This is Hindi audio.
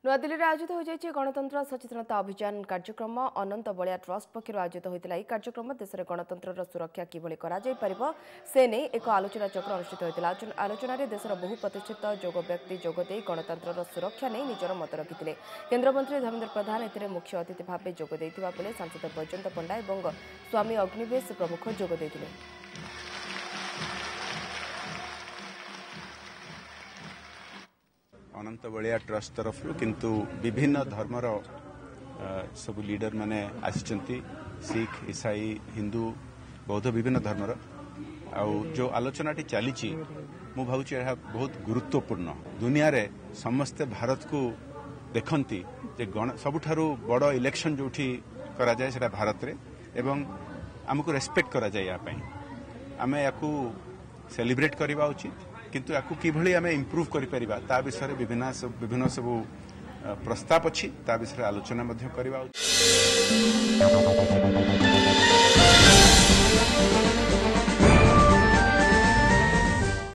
नୂआदिल्ली में आयोजित हो जाए गणतंत्र सचेतनता अभियान कार्यक्रम अनंत बलिया ट्रस्ट पक्ष आयोजित होता है। कार्यक्रम देश में गणतंत्र सुरक्षा किभली से नहीं एक आलोचना चक्र अनुष्ठित होता। आलोचन देशर बहु प्रतिष्ठित योग व्यक्ति जोगदे गणतंत्र सुरक्षा नहीं निजर मत रखिते। केन्द्रमंत्री धर्मेन्द्र प्रधान ए मुख्य अतिथि भाव जोगदे सांसद बैजयंत पंडा और स्वामी अग्निवेश प्रमुख जोगदे। अनंत बलिया ट्रस्ट तरफ किंतु विभिन्न धर्मर सब लीडर माने आसिचंती सिख ईसाई हिंदू बौद्ध विभिन्न धर्मर जो आलोचनाटी चली मु भावुची यह बहुत गुरुत्वपूर्ण दुनिया रे समस्ते भारत को देखती सबुठारु बड़ इलेक्शन जो करा जाए सेटा भारत रे एवं आमको रेस्पेक्ट करा जाए या आमे याकू सेलिब्रेट करवा उचित किंतु याकू किभली आमे इम्प्रूव करि परिबा ता विषय विभिन्न सब प्रस्ताव अछि ता विषय आलोचना मध्य करवा उचित।